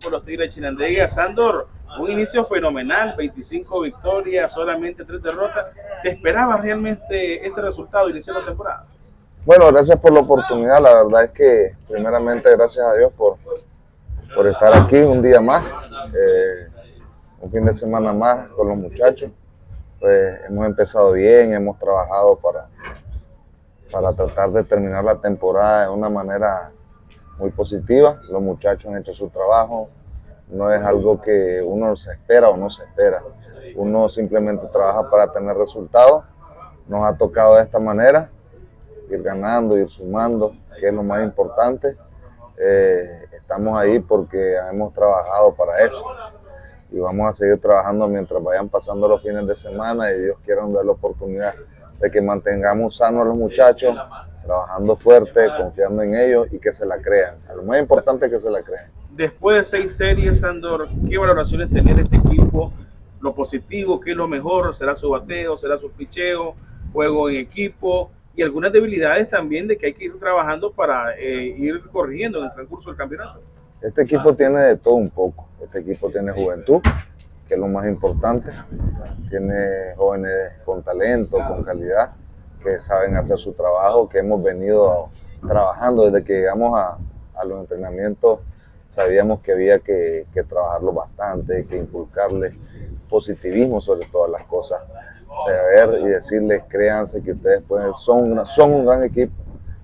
por los Tigres de Chinandega. Sandor, un inicio fenomenal, 25 victorias, solamente 3 derrotas. ¿Te esperabas realmente este resultado iniciar la temporada? Bueno, gracias por la oportunidad. La verdad es que primeramente gracias a Dios por estar aquí un día más, un fin de semana más con los muchachos. Pues hemos empezado bien, hemos trabajado para tratar de terminar la temporada de una manera muy positiva. Los muchachos han hecho su trabajo, no es algo que uno se espera o no se espera. Uno simplemente trabaja para tener resultados. Nos ha tocado de esta manera, ir ganando, ir sumando, que es lo más importante. Estamos ahí porque hemos trabajado para eso y vamos a seguir trabajando mientras vayan pasando los fines de semana y Dios quiera nos dé la oportunidad de que mantengamos sanos a los muchachos, trabajando fuerte, confiando en ellos y que se la crean. Lo más importante es que se la crean. Después de 6 series, Sandor, ¿qué valoraciones tenía este equipo? Lo positivo, ¿qué es lo mejor? ¿Será su bateo? ¿Será su picheo? ¿Juego en equipo? Y algunas debilidades también de que hay que ir trabajando para ir corrigiendo en el transcurso del campeonato. Este equipo tiene de todo un poco. Este equipo tiene juventud, que es lo más importante. Tiene jóvenes con talento, con calidad, que saben hacer su trabajo, que hemos venido trabajando desde que llegamos a los entrenamientos. Sabíamos que había que trabajarlo bastante, que inculcarles positivismo sobre todas las cosas. Saber y decirles, créanse que ustedes son un gran equipo,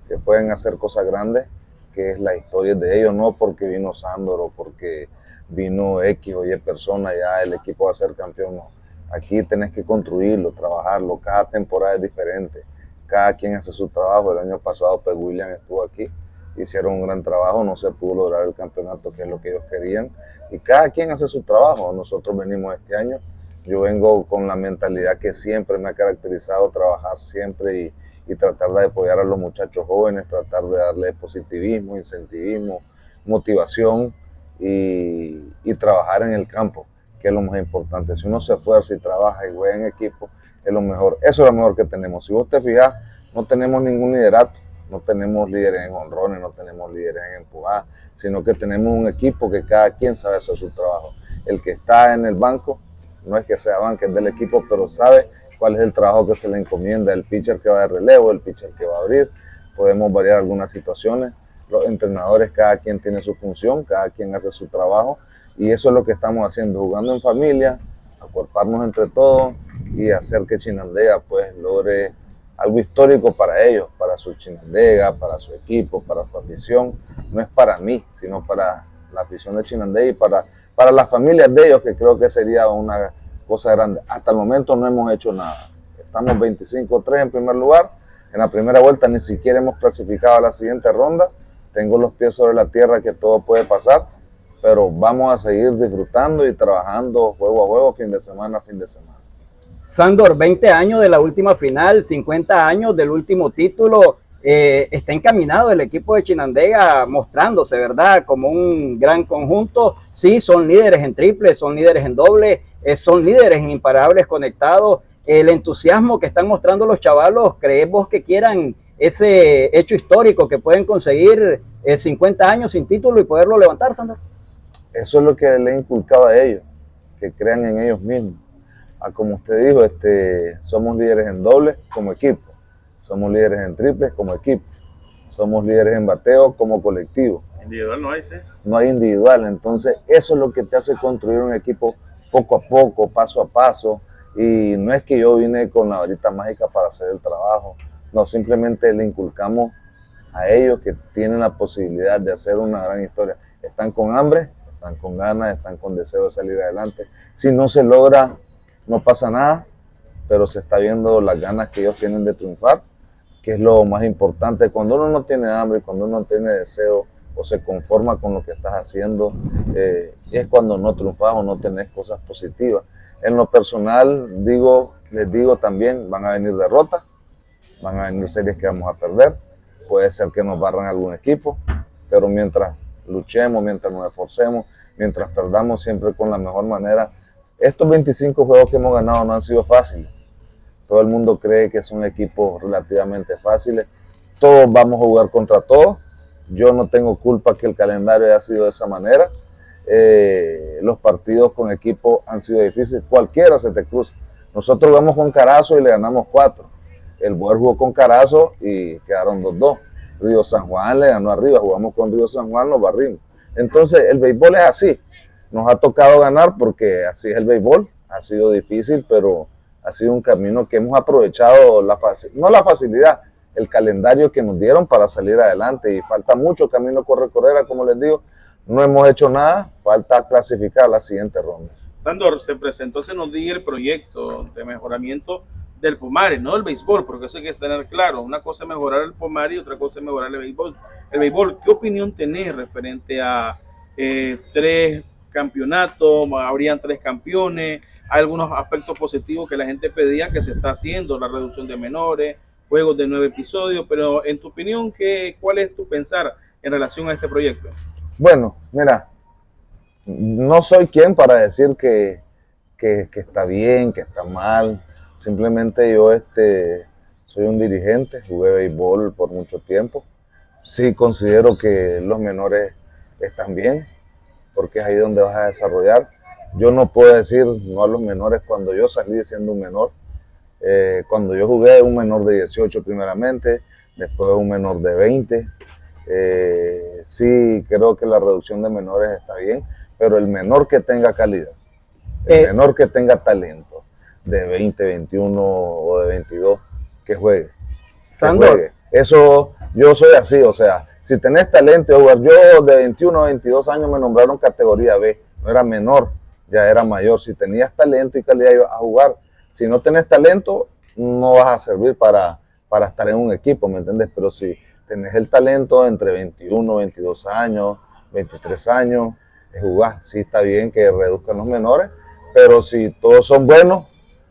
que pueden hacer cosas grandes, que es la historia de ellos, no porque vino Sandor o porque vino X o Y persona, ya el equipo va a ser campeón, no. Aquí tenés que construirlo, trabajarlo, cada temporada es diferente, cada quien hace su trabajo. El año pasado pues William estuvo aquí, hicieron un gran trabajo, no se pudo lograr el campeonato que es lo que ellos querían y cada quien hace su trabajo. Nosotros venimos este año, yo vengo con la mentalidad que siempre me ha caracterizado, trabajar siempre y tratar de apoyar a los muchachos jóvenes, tratar de darles positivismo, incentivismo, motivación y trabajar en el campo, que es lo más importante. Si uno se esfuerza y trabaja y juega en equipo, es lo mejor. Eso es lo mejor que tenemos. Si vos te fijas, no tenemos ningún liderato, no tenemos líderes en jonrones, no tenemos líderes en empujadas, sino que tenemos un equipo que cada quien sabe hacer su trabajo. El que está en el banco, no es que sea banca, es del equipo, pero sabe cuál es el trabajo que se le encomienda, el pitcher que va de relevo, el pitcher que va a abrir. Podemos variar algunas situaciones. Los entrenadores, cada quien tiene su función, cada quien hace su trabajo y eso es lo que estamos haciendo, jugando en familia, acuerparnos entre todos y hacer que Chinandega pues logre algo histórico para ellos, para su Chinandega, para su equipo, para su afición. No es para mí, sino para la afición de Chinandega y para las familias de ellos, que creo que sería una cosa grande. Hasta el momento no hemos hecho nada. Estamos 25-3 en primer lugar. En la primera vuelta ni siquiera hemos clasificado a la siguiente ronda. Tengo los pies sobre la tierra que todo puede pasar, pero vamos a seguir disfrutando y trabajando juego a juego, fin de semana a fin de semana. Sandor, 20 años de la última final, 50 años del último título. Está encaminado el equipo de Chinandega mostrándose, ¿verdad? Como un gran conjunto. Sí, son líderes en triple, son líderes en doble, son líderes en imparables conectados. El entusiasmo que están mostrando los chavalos, ¿crees vos que quieran ese hecho histórico que pueden conseguir 50 años sin título y poderlo levantar, Sandor? Eso es lo que le he inculcado a ellos, que crean en ellos mismos. Como usted dijo, somos líderes en doble como equipo, somos líderes en triples como equipo, somos líderes en bateo como colectivo. Individual no hay, ¿sí? No hay individual, entonces eso es lo que te hace construir un equipo poco a poco, paso a paso, y no es que yo vine con la varita mágica para hacer el trabajo, no, simplemente le inculcamos a ellos que tienen la posibilidad de hacer una gran historia. Están con hambre, están con ganas, están con deseo de salir adelante. Si no se logra, no pasa nada, pero se está viendo las ganas que ellos tienen de triunfar, que es lo más importante. Cuando uno no tiene hambre, cuando uno no tiene deseo o se conforma con lo que estás haciendo, es cuando no triunfas o no tenés cosas positivas. En lo personal, les digo también, van a venir derrotas, van a venir series que vamos a perder, puede ser que nos barran algún equipo, pero mientras luchemos, mientras nos esforcemos, mientras perdamos siempre con la mejor manera. Estos 25 juegos que hemos ganado no han sido fáciles. Todo el mundo cree que son equipos relativamente fáciles. Todos vamos a jugar contra todos. Yo no tengo culpa que el calendario haya sido de esa manera. los partidos con equipos han sido difíciles, cualquiera se te cruza. Nosotros jugamos con Carazo y le ganamos 4. El Boer jugó con Carazo y quedaron 2-2. Río San Juan le ganó arriba, jugamos con Río San Juan, nos barrimos. Entonces el béisbol es así, nos ha tocado ganar porque así es el béisbol, ha sido difícil, pero ha sido un camino que hemos aprovechado, no la facilidad, el calendario que nos dieron para salir adelante, y falta mucho camino por recorrer, como les digo, no hemos hecho nada, falta clasificar a la siguiente ronda. Sandor, se presentó hace unos días el proyecto de mejoramiento del Pomares, no del béisbol, porque eso hay que tener claro. Una cosa es mejorar el Pomares y otra cosa es mejorar el béisbol. ¿Qué opinión tenés referente a 3 campeonatos? ¿Habrían 3 campeones? Hay algunos aspectos positivos que la gente pedía que se está haciendo, la reducción de menores, juegos de 9 episodios, pero en tu opinión, ¿cuál es tu pensar en relación a este proyecto? Bueno, mira, no soy quien para decir que está bien, que está mal. Simplemente yo soy un dirigente, jugué béisbol por mucho tiempo. Sí considero que los menores están bien, porque es ahí donde vas a desarrollar. Yo no puedo decir no a los menores cuando yo salí siendo un menor. Cuando yo jugué, un menor de 18 primeramente, después un menor de 20. Sí, creo que la reducción de menores está bien, pero el menor que tenga calidad, el menor que tenga talento, de 20, 21 o de 22, que juegue. Sandor. Que juegue. Eso, yo soy así, o sea, si tenés talento de jugar, yo de 21 a 22 años me nombraron categoría B, no era menor, ya era mayor. Si tenías talento y calidad ibas a jugar. Si no tenés talento, no vas a servir para estar en un equipo, ¿me entiendes? Pero si tenés el talento entre 21, 22 años, 23 años, jugás. Sí está bien que reduzcan los menores, pero si todos son buenos,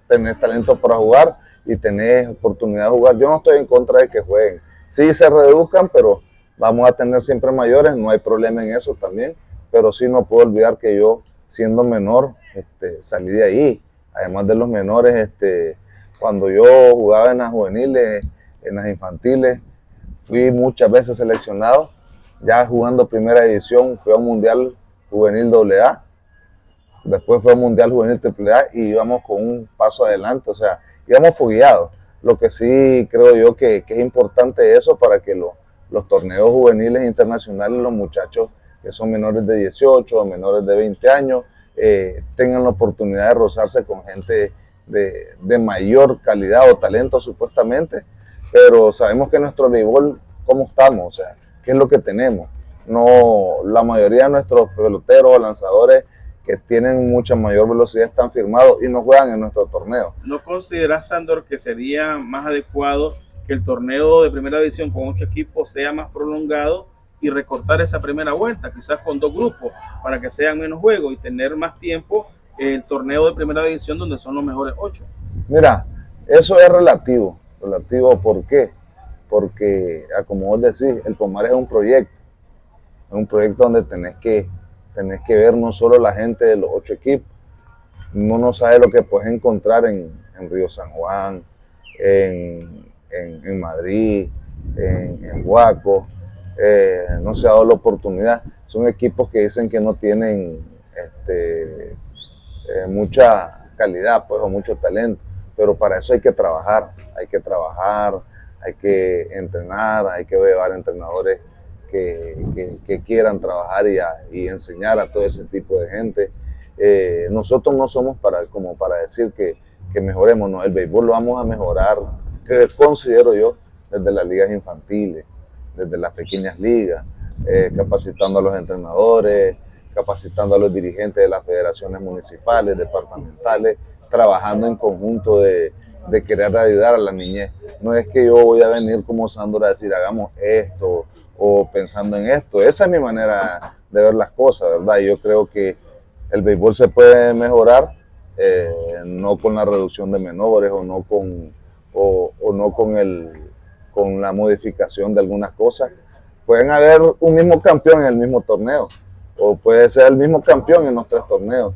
tenés talento para jugar y tenés oportunidad de jugar. Yo no estoy en contra de que jueguen. Sí se reduzcan, pero vamos a tener siempre mayores, no hay problema en eso también, pero sí no puedo olvidar que yo, siendo menor, salí de ahí. Además de los menores, cuando yo jugaba en las juveniles, en las infantiles, fui muchas veces seleccionado. Ya jugando primera división, fui a un mundial juvenil AA, después fue a un mundial juvenil AAA y íbamos con un paso adelante, o sea, íbamos fogueados. Lo que sí creo yo que es importante eso para que los torneos juveniles internacionales, los muchachos que son menores de 18 o menores de 20 años, tengan la oportunidad de rozarse con gente de mayor calidad o talento supuestamente, pero sabemos que nuestro béisbol, ¿cómo estamos? O sea, ¿qué es lo que tenemos? No, la mayoría de nuestros peloteros o lanzadores que tienen mucha mayor velocidad están firmados y no juegan en nuestro torneo. ¿No consideras, Sandor, que sería más adecuado que el torneo de primera división con 8 equipos sea más prolongado y recortar esa primera vuelta, quizás con 2 grupos, para que sean menos juegos y tener más tiempo el torneo de primera división donde son los mejores 8? Mira, eso es relativo. ¿Relativo por qué? Porque, como vos decís, el Pomares es un proyecto donde tenés que ver no solo la gente de los 8 equipos. Uno no sabe lo que puedes encontrar en Río San Juan, en Madrid, en Huaco. No se ha dado la oportunidad. Son equipos que dicen que no tienen mucha calidad, pues, o mucho talento, pero para eso hay que trabajar, hay que entrenar, hay que llevar entrenadores que quieran trabajar y enseñar a todo ese tipo de gente. Nosotros no somos como para decir que mejoremos, no, el béisbol lo vamos a mejorar, que considero yo, desde las ligas infantiles, desde las pequeñas ligas, capacitando a los entrenadores, capacitando a los dirigentes de las federaciones municipales, departamentales, trabajando en conjunto de querer ayudar a la niñez. No es que yo voy a venir como Sandor a decir hagamos esto o pensando en esto. Esa es mi manera de ver las cosas, ¿verdad? Y yo creo que el béisbol se puede mejorar, no con la reducción de menores o no con la modificación de algunas cosas. Pueden haber un mismo campeón en el mismo torneo, o puede ser el mismo campeón en los 3 torneos.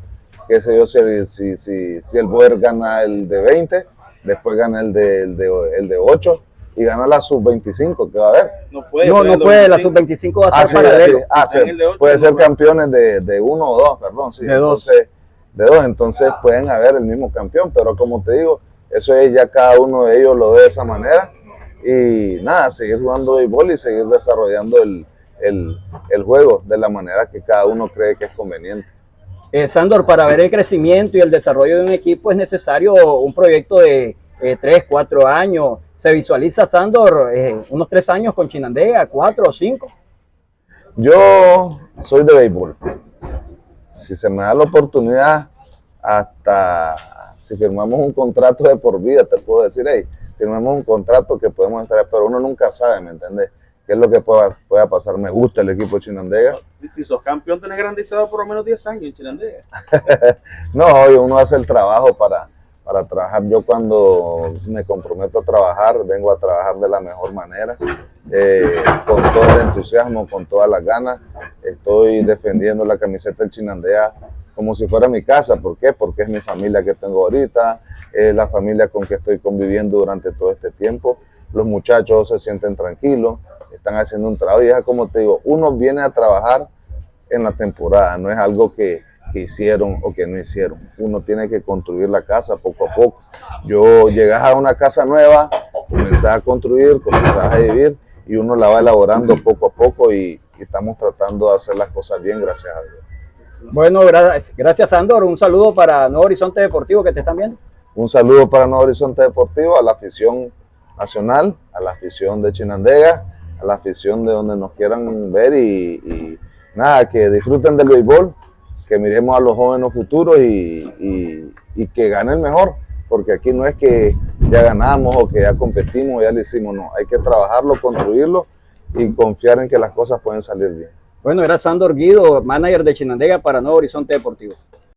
Qué sé yo, si el Boer gana el de 20, después gana el de 8 y gana la sub-25 que va a haber. No puede, No, no puede, la sub-25 va a ser paralelo. Puede ser campeones de 1 o 2, perdón. Sí, de 2. De 2, entonces pueden haber el mismo campeón, pero como te digo, eso es ya cada uno de ellos lo ve de esa manera. Y nada, seguir jugando béisbol y seguir desarrollando el juego de la manera que cada uno cree que es conveniente. Sandor, para ver el crecimiento y el desarrollo de un equipo es necesario un proyecto de 3, 4 años. ¿Se visualiza, Sandor, unos 3 años con Chinandega, 4 o 5? Yo soy de béisbol. Si se me da la oportunidad, hasta si firmamos un contrato de por vida, te puedo decir, hey, firmamos un contrato que podemos estar, pero uno nunca sabe, ¿me entiendes? ¿Qué es lo que pueda pasar? Me gusta el equipo de Chinandega. Si sos campeón, tenés garantizado por lo menos 10 años en Chinandega. No, uno hace el trabajo para trabajar. Yo cuando me comprometo a trabajar, vengo a trabajar de la mejor manera, con todo el entusiasmo, con todas las ganas. Estoy defendiendo la camiseta del Chinandega como si fuera mi casa. ¿Por qué? Porque es mi familia que tengo ahorita, es la familia con que estoy conviviendo durante todo este tiempo. Los muchachos se sienten tranquilos, están haciendo un trabajo y es como te digo, uno viene a trabajar en la temporada, no es algo que hicieron o que no hicieron. Uno tiene que construir la casa poco a poco. Llegas a una casa nueva, comenzás a construir, comenzás a vivir y uno la va elaborando poco a poco y estamos tratando de hacer las cosas bien, gracias a Dios. Bueno, gracias, Sandor. Un saludo para Nuevo Horizonte Deportivo que te están viendo. Un saludo para Nuevo Horizonte Deportivo, a la afición nacional, a la afición de Chinandega, a la afición de donde nos quieran ver y nada, que disfruten del béisbol, que miremos a los jóvenes futuros y que gane el mejor, porque aquí no es que ya ganamos o que ya competimos o ya lo hicimos, no, hay que trabajarlo, construirlo y confiar en que las cosas pueden salir bien. Bueno, era Sandor Guido, manager de Chinandega para Nuevo Horizonte Deportivo.